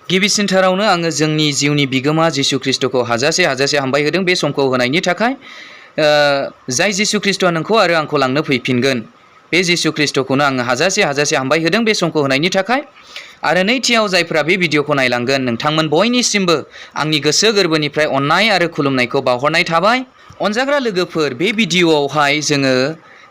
गिबिसिनथारावनो आङो जोंनि जिउनि बिगोमा जिसु ख्रिस्ट'खौ हाजासे हामबाय होदों बे समखौ होनायनि थाखाय। जाय जिसु ख्रिस्ट'आ नोंखौ आरो आंखौ लांनो फैफिनगोन बे जिसु ख्रिस्ट'खौनो आङो हाजासे हामबाय होदों बे समखौ होनायनि थाखाय। आरो नैथियाव जायफ्रा बे भिडिअखौ नायलांगोन नोंथांमोन बयनिसिमबो आंनि गोसो गोरबोनिफ्राय अननाय आरो खुलुमनायखौ बावहरनाय थाबाय। अनजाग्रा लोगोफोर, बे भिडिअआवहाय जोङो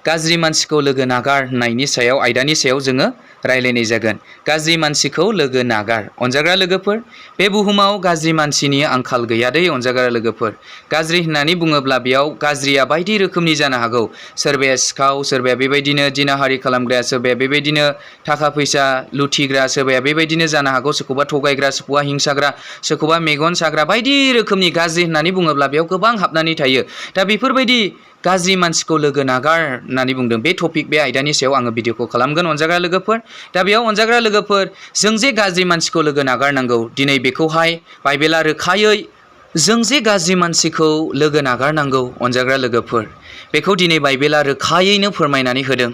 गाज्रि मानसिखौ लोगो नागार होननायनि सायाव आयदानि सायाव जोङो रायलायनाय जागोन। गाज्रि मानसिखौ लोगो नागार। अनजाग्रा लोगोफोर, बे बुहुमाव गाज्रि मानसिनि आंखाल गैया दै अनजाग्रा लोगोफोर। गाज्रि होननानै बुङोब्ला बेयाव गाज्रिया बायदि रोखोमनि जानो हागौ। सोरबाया सिखाव, सोरबाया बेबायदिनो दिनाहारि खालामग्रा, सोरबाया बेबायदिनो थाखा फैसा लुथिग्रा, सोरबाया बेबायदिनो जानो हागौ सोरखौबा थगायग्रा, सोरखौबा हिंसाग्रा, सोरखौबा मेगन साग्रा, बायदि रोखोमनि गाज्रि होननानै बुङोब्ला बेयाव गोबां हाबनानै थायो। दा बेफोरबायदि गाज्रि मानसिखौ लोगो नागार होननानै बुंदों बे टपिक, बे आयदानि सायाव आङो भिडिअखौ खालामगोन अनजाग्रा लोगोफोर। दा बेयाव अनजाग्रा लोगोफोर, जों जे गाज्रि मानसिखौ लोगो नागारनांगौ, दिनै बेखौहाय बाइबेला रोखायै जों जे गाज्रि मानसिखौ लोगो नागारनांगौ अनजाग्रा लोगोफोर, बेखौ दिनै बाइबेला रोखायैनो फोरमायनानै होदों।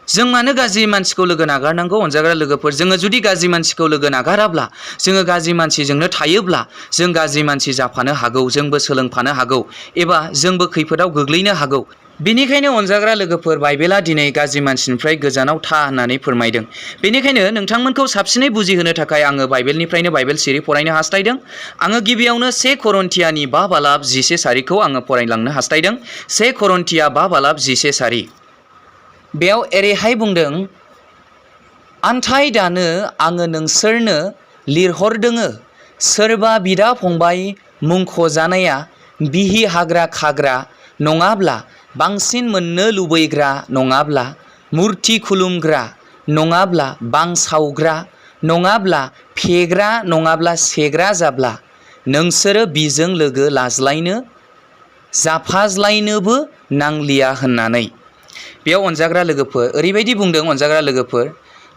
जों मानो गाज्रि मानसिखौ लोगो नागारनांगौ अनजाग्रा लोगोफोर? जोङो जुदि गाज्रि मानसिखौ लोगो नागाराब्ला, जोङो गाज्रि मानसिजोंनो थायोब्ला जों गाज्रि मानसि जाफानो हागौ, जोंबो सोलोंफानो हागौ, एबा जोंबो खैफोदाव गोग्लैनो हागौ। बेनिखायनो अनजाग्रा लोगोफोर, बाइबेला दिनै गाज्रि मानसिनिफ्राय गोजानाव था होननानै फोरमायदों। बेनिखायनो नोंथांमोनखौ साबसिनै बुजिहोनो थाखाय आङो बाइबेलनिफ्रायनो बाइबेल सिरि फरायनो हास्थायदों। आङो गिबियावनो 1 करन्थियानि 5 बालाब 10 सारिखौ आङो फरायलांनो हास्थायदों। 1 करन्थिया 5 बालाब 10 सारि। बेयाव एरैहाय बुंदों, आन्थाय दानो आङो नोंसोरनो लिरहरदोङो, सोरबा बिदा फंबाय मुंख'जानाया बिहि हाग्रा खाग्रा नङाब्ला, बांसिन मोननो लुबैग्रा नङाब्ला, मुर्ति खुलुमग्रा नङाब्ला, बांसावग्रा नङाब्ला, फेग्रा नङाब्ला सेग्रा जाब्ला, नोंसोरो बिजों लोगो लाज्लायनो जाफाज्लायनोबो नांलिया होननानै। बेयाव अनजाग्रा लोगोफोर ओरैबायदि बुंदों अनजाग्रा लोगोफोर,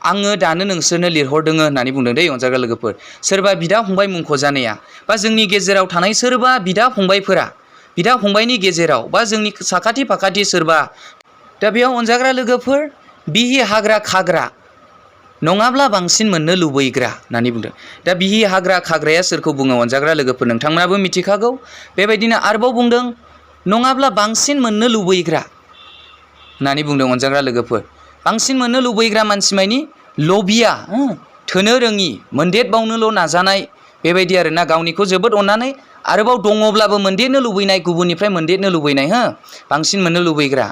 आङो दानो नोंसोरनो लिरहरदोङो होननानै बुंदों दै अनजाग्रा लोगोफोर। सोरबा बिदा फंबाय मुंख'जानाया, बा जोंनि गेजेराव थानाय सोरबा बिदा फंबायफोरा, बिदा फंबायनि गेजेराव बा जोंनि साखाथि फाखाथि सोरबा, दा बेयाव अनजाग्रा लोगोफोर बिहि हाग्रा खाग्रा नङाब्ला बांसिन मोननो लुबैग्रा होननानै बुंदों। दा बिहि हाग्रा खाग्राया सोरखौ बुङो अनजाग्रा लोगोफोर? नोंथांमोनाबो मिथिखागौ। बेबायदिनो आरोबाव बुंदों, नङाब्ला बांसिन मोननो लुबैग्रा होननानै बुंदों अनजाग्रा लोगोफोर। बांसिन मोननो लुबैग्रा मानसि मानि लबिया, थोनो रोङि, मोनदेरबावनोल' नाजानाय, बेबायदि आरोना, गावनिखौ जोबोद अननानै आरोबाव दङब्लाबो मोनदेरनो लुबैनाय, गुबुननिफ्राय मोनदेरनो लुबैनाय, बांसिन मोननो लुबैग्रा।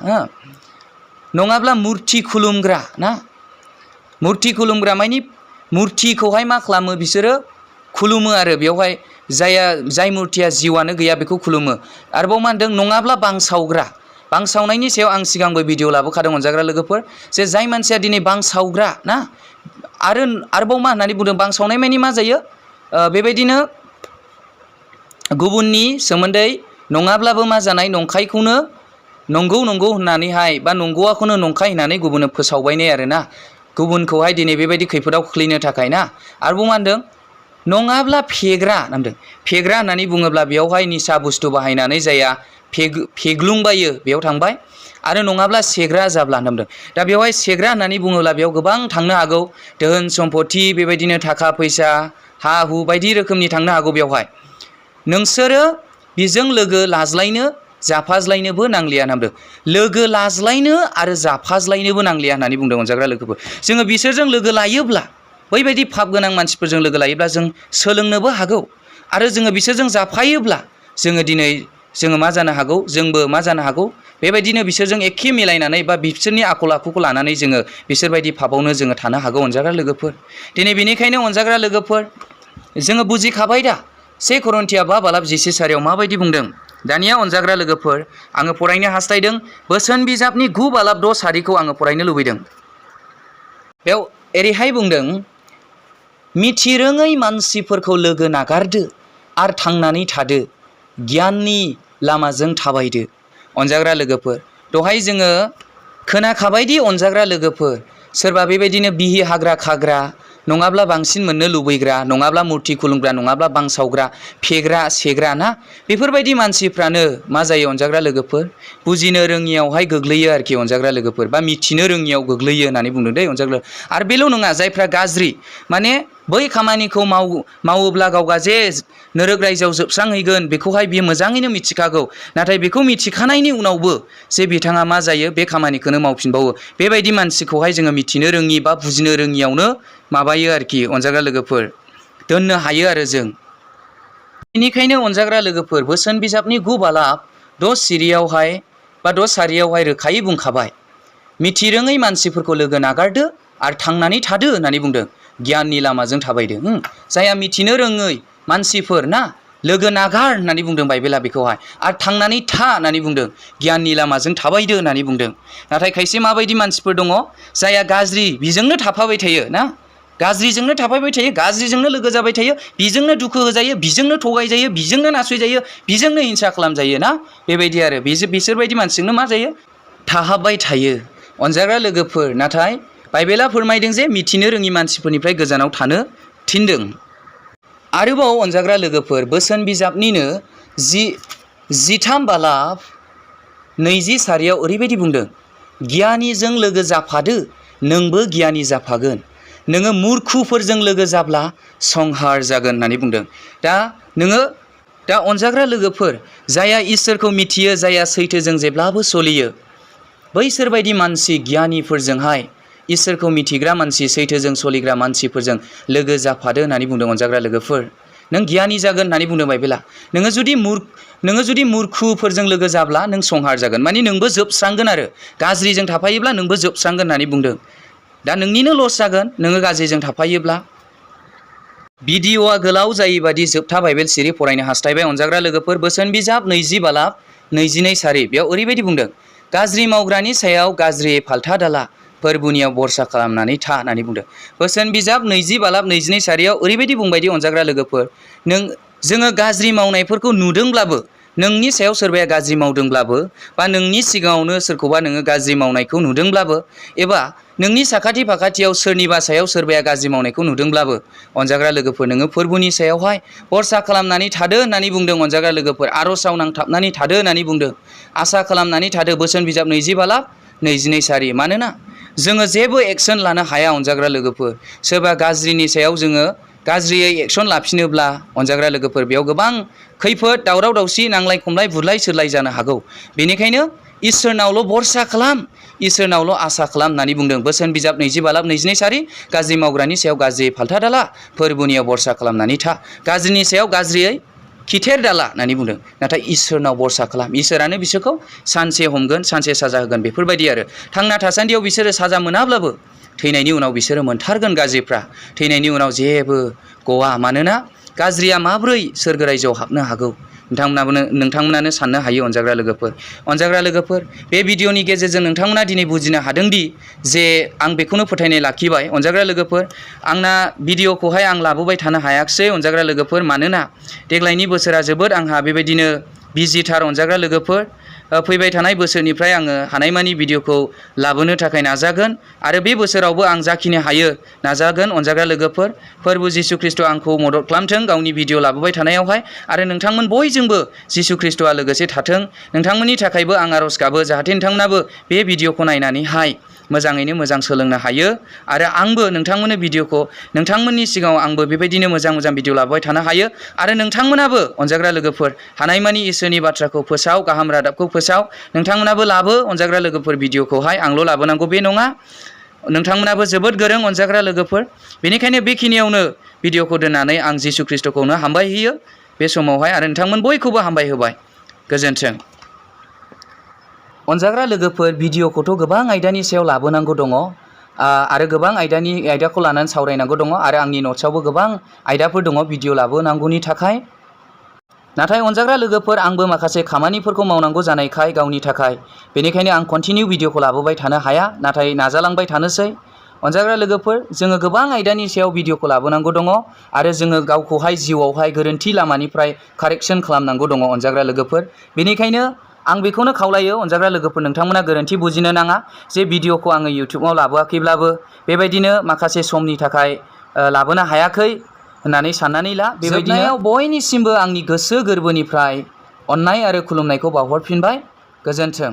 नङाब्ला मुर्ति खुलुमग्रा ना। मुर्ति खुलुमग्रा मानि मुर्तिखौहाय मा खालामो बिसोरो? खुलुमो आरो बेवहाय जाय मुर्तिया जिउआनो गैया बेखौ खुलुमो। आरोबाव मा होनदों? नङाब्ला बांसावग्रा। बांसावनायनि सायाव आं सिगांबो भिडिअ लाबोखादों अनजाग्रा लोगोफोर, जे जाय मानसिया दिनै बांसावग्रा ना, आरोबाव मा होननानै बुंदों? बांसावनाय मानि मा जायो? बेबायदिनो गुबुननि सोमोन्दै नङाब्लाबो मा जानाय? नंखायखौनो नंगौ होननानैहाय, बा नंगौआखौनो नंखाय होननानै गुबुननो फोसावबायनाय आरोना, गुबुनखौहाय दिनै बेबायदि खैफोदाव खोख्लैनो थाखाय ना। आरोबाव मा होनदों? नङाब्ला फेग्रा होनदों। फेग्रा होननानै बुङोब्ला बेयावहाय निसा बुस्थु बाहायनानै जाया फेग्लुंबायो, बेयाव थांबाय। आरो नङाब्ला सेग्रा जाब्ला होनदों। दा बेवहाय सेग्रा होननानै बुङोब्ला बेयाव गोबां थांनो हागौ। धोन सम्पति, बेबायदिनो थाखा फैसा, हा हु, बायदि रोखोमनि थांनो हागौ बेवहाय। नोंसोरो बिजों लोगो लाज्लायनो जाफाज्लायनोबो नांलिया होनदों। लोगो लाज्लायनो आरो जाफाज्लायनोबो नांलिया होननानै बुंदों अनजाग्रा लोगोफोर। जोङो बिसोरजों लोगो लायोब्ला, बैबायदि पाप गोनां मानसिफोरजों लोगो लायोब्ला जों सोलोंनोबो हागौ। आरो जोङो बिसोरजों जाफायोब्ला जोङो दिनै जोङो मा जानो हागौ? जोंबो मा जानो हागौ? बेबायदिनो बिसोरजों एखे मिलायनानै बा बिसोरनि आखल आखुखौ लानानै जोङो बिसोरबायदि पापावनो जोङो थानो हागौ अनजाग्रा लोगोफोर। दिनै बेनिखायनो अनजाग्रा लोगोफोर, जोङो बुजिखाबाय दा 1 करन्थिया 5 बालाब 10 सारियाव माबायदि बुंदों? दानिया अनजाग्रा लोगोफोर, आङो फरायनो हास्थायदों बोसोन बिजाबनि 9 बालाब 6 सारिखौ आङो फरायनो लुबैदों। बेयाव एरैहाय बुंदों, मिथिरोङै मानसिफोरखौ लोगो नागारदो आरो थांनानै थादो, गियाननि लामाजों थाबायदो। अनजाग्रा लोगोफोर, दहाय जोङो खोनाखाबायदि अनजाग्रा लोगोफोर, सोरबा बेबायदिनो बिहि हाग्रा खाग्रा, नङाब्ला बांसिन मोननो लुबैग्रा, नङाब्ला मुर्ति खुलुमग्रा, नङाब्ला बांसावग्रा, फेग्रा सेग्रा ना, बेफोरबायदि मानसिफ्रानो मा जायो अनजाग्रा लोगोफोर? बुजिनो रोङियावहाय गोग्लैयो आरोखि अनजाग्रा लोगोफोर, बा मिथिनो रोङियाव गोग्लैयो होननानै बुंदों दै अनजाग्रा। आरो बेल' नङा, जायफ्रा गाज्रि, माने बै खामानिखौ मावोब्ला गावगा जे नोरोग रायजोआव जोबस्रांहैगोन बेखौहाय बियो मोजाङैनो मिथिखागौ। नाथाय बेखौ मिथिखानायनि उनावबो जे बिथाङा मा जायो बे खामानिखौनो मावफिनबावो। बेबायदि मानसिखौहाय जोङो मिथिनो रोङि बा बुजिनो रोङियावनो माबायो आरोखि अनजाग्रा लोगोफोर, दोननो हायो आरो जों। बेनिखायनो अनजाग्रा लोगोफोर, बोसोन बिजाबनि 9 बालाब 10 सिरियावहाय बा 10 सारियावहाय रोखायै बुंखाबाय, मिथिरोङै मानसिफोरखौ लोगो नागारदो आरो थांनानै थादो होननानै बुंदों। गियाननि लामाजों थाबायदो। जायहा मिथिनो रोङै मानसिफोर ना, लोगो नागार होननानै बुंदों बाइबेला बेखौहाय, आरो थांनानै था होननानै बुंदों। गियाननि लामाजों थाबायदो होननानै बुंदों। नाथाय खायसे माबायदि मानसिफोर दङ, जायहा गाज्रि बिजोंनो थाफाबाय थायो ना, गाज्रिजोंनो थाफाबाय थायो, गाज्रिजोंनो लोगो जाबाय थायो, बिजोंनो दुखु होजायो, बिजोंनो थगायजायो, बिजोंनो नासयजायो, बिजोंनो हिंसा खालामजायो ना, बेबायदि आरो बिसोरबायदि मानसिजोंनो मा जायो, थाहाबबाय थायो अनजाग्रा लोगोफोर। नाथाय बाइबेला फोरमायदों जे मिथिनो रोङि मानसिफोरनिफ्राय गोजानाव थानो थिनदों। आरोबाव अनजाग्रा लोगोफोर, बोसोन बिजाबनिनो 13 बालाब 20 सारियाव ओरैबायदि बुंदों, गियानिजों लोगो जाफादो, नोंबो गियानि जाफागोन। नोङो मुर्खुफोरजों लोगो जाब्ला संहार जागोन होननानै बुंदों। दा अनजाग्रा लोगोफोर, जायहा इसोरखौ मिथियो, जायहा सैथोजों जेब्लाबो सोलियो, बैसोरबायदि मानसि गियानिफोरजोंहाय, इसोरखौ मिथिग्रा मानसि, सैथोजों सोलिग्रा मानसिफोरजों लोगो जाफादो होननानै बुंदों अनजाग्रा लोगोफोर। नों गियानि जागोन होननानै बुंदों बाइबेला। नोङो जुदि मुर्खुफोरजों लोगो जाब्ला नों संहार जागोन, माने नोंबो जोबस्रांगोन आरो गाज्रिजों थाफायोब्ला नोंबो जोबस्रांगोन होननानै बुंदों। दा नोंनिनो लस जागोन नोङो गाज्रिजों थाफायोब्ला। भिडिअ'आ गोलाव जायैबादि जोबथा बाइबेल सिरि फरायनो हास्थायबाय अनजाग्रा लोगोफोर। बोसोन बिजाब 20 बालाब 22 सारि, बेयाव ओरैबायदि बुंदों, गाज्रि मावग्रानि सायाव गाज्रि फाल्था दाला, फोरबुनियाव बरसा खालामनानै था होननानै बुंदों। बोसोन बिजाब 20 बालाब 22 सारियाव ओरैबायदि बुंबायदि अनजाग्रा लोगोफोर, जोङो गाज्रि मावनायफोरखौ नुदोंब्लाबो, नोंनि सायाव सोरबाया गाज्रि मावदोंब्लाबो, बा नोंनि सिगाङावनो सोरखौबा नोङो गाज्रि मावनायखौ नुदोंब्लाबो, एबा नोंनि साखाथि फाखाथियाव सोरनिबा सायाव सोरबाया गाज्रि मावनायखौ नुदोंब्लाबो, अनजाग्रा लोगोफोर, नोङो फोरबुनि सायावहाय बरसा खालामनानै थादो होननानै बुंदों अनजाग्रा लोगोफोर। आर'जाव नांथाबनानै थादो होननानै बुंदों। आसा खालामनानै थादो। बोसोन बिजाब 20 बालाब 22 सारि। मानोना जोङो जेबो एक्सन लानो हाया अनजाग्रा लोगोफोर। सोरबा गाज्रिनि सायाव जोङो गाज्रियै एक्सन लाफिनोब्ला अनजाग्रा लोगोफोर, बेयाव गोबां खैफोद, दावराव दावसि, नांलाय खमलाय, बुलाय सोलाय जानो हागौ। बेनिखायनो इसोरनावल' बरसा खालाम, इसोरनावल' आसा खालाम होननानै बुंदों। बोसोन बिजाब 20 बालाब 22 सारि, गाज्रि मावग्रानि सायाव गाज्रि फाल्था दाला, फोरबुनियाव बरसा खालामनानै था। गाज्रिनि सायाव गाज्रियै खिथेर दाला होननानै बुंदों। नाथाय इसोरनाव बरसा खालाम, इसोरानो बिसोरखौ सानसे हमगोन, सानसे साजा होगोन, बेफोरबायदि आरो। थांना थासान्दियाव बिसोरो साजा मोनाब्लाबो थैनायनि उनाव बिसोरो मोनथारगोन गाज्रिफ्रा। थैनायनि उनाव जेबो गवा। मानोना गाज्रिया माब्रै सोरगो रायजोआव हाबनो हागौ, नोंथांमोनानो साननो हायो अनजाग्रा लोगोफोर। अनजाग्रा लोगोफोर, बे भिडिअ'नि गेजेरजों नोंथांमोना दिनै बुजिनो हादोंदि जे आं बेखौनो फोथायनाय लाखिबाय अनजाग्रा लोगोफोर, आंना भिडिअ'खौहाय आं लाबोबाय थानो हायाखिसै अनजाग्रा लोगोफोर। मानोना देग्लायनि बोसोरा जोबोद आंहा बेबायदिनो बिजिथार अनजाग्रा लोगोफोर। फैबाय थानाय बोसोरनिफ्राय आङो हानायमानि भिडिअ'खौ लाबोनो थाखाय नाजागोन, आरो बे बोसोरावबो आं जाखिनि हायो नाजागोन अनजाग्रा लोगोफोर। फोरबु जिसु ख्रिस्ट' आंखौ मदद खालामथों गावनि भिडिअ' लाबोबाय थानायावहाय, आरो नोंथांमोन बयजोंबो जिसु ख्रिस्ट'आ लोगोसे थाथों। नोंथांमोननि थाखायबो आं आर'ज गाबो, जाहाथे नोंथांमोनाबो बे भिडिअ'खौ नायनानैहाय मोजाङैनो मोजां सोलोंनो हायो, आरो आंबो नोंथांमोननो भिडिअ'खौ, नोंथांमोननि सिगाङाव आंबो बेबायदिनो मोजां मोजां भिडिअ' लाबोबाय थानो हायो। आरो नोंथांमोनाबो अनजाग्रा लोगोफोर, हानायमानि इसोरनि बाथ्राखौ फोसाव, गाहाम रादाबखौ फोसाव। नोंथांमोनाबो लाबो अनजाग्रा लोगोफोर भिडिअ'खौहाय, आंल' लाबोनांगौ बे नङा। नोंथांमोनाबो जोबोद गोरों अनजाग्रा लोगोफोर। बेनिखायनो बेखिनियावनो भिडिअ'खौ दोननानै आं जिसु ख्रिस्ट'खौनो हामबाय होयो बे समावहाय, आरो नोंथांमोन बयखौबो हामबाय होबाय। गोजोन्थों। अनजाग्रा लोगोफोर, भिडिअ'खौथ' गोबां आयदानि सायाव लाबोनांगौ दङ, आरो गोबां आयदाखौ लानानै सावरायनांगौ दङ, आरो आंनि नट्सआवबो गोबां आयदाफोर दङ भिडिअ' लाबोनांगौनि थाखाय। नाथाय अनजाग्रा लोगोफोर, आंबो माखासे खामानिफोरखौ मावनांगौ जानायखाय गावनि थाखाय, बेनिखायनो आं कन्टिनिउ भिडिअ'खौ लाबोबाय थानो हाया, नाथाय नाजालांबाय थानोसै। अनजाग्रा लोगोफोर, जोङो गोबां आयदानि सायाव भिडिअ'खौ लाबोनांगौ दङ, आरो जोङो गावखौहाय जिउआवहाय गोरोन्थि लामानिफ्राय कारेक्सन खालामनांगौ दङ अनजाग्रा लोगोफोर। बेनिखायनो आं बेखौनो खावलायो अनजाग्रा लोगोफोर, नोंथांमोना गोरोन्थि बुजिनो नाङा जे भिडिअ'खौ आङो इउटिउबाव लाबोआखैब्लाबो बेबायदिनो माखासे समनि थाखाय लाबोनो हायाखै होननानै साननानै ला। बेबायदिनो बयनिसिमबो आंनि गोसो गोरबोनिफ्राय अननाय आरो खुलुमनायखौ बावहरफिनबाय। गोजोन्थों।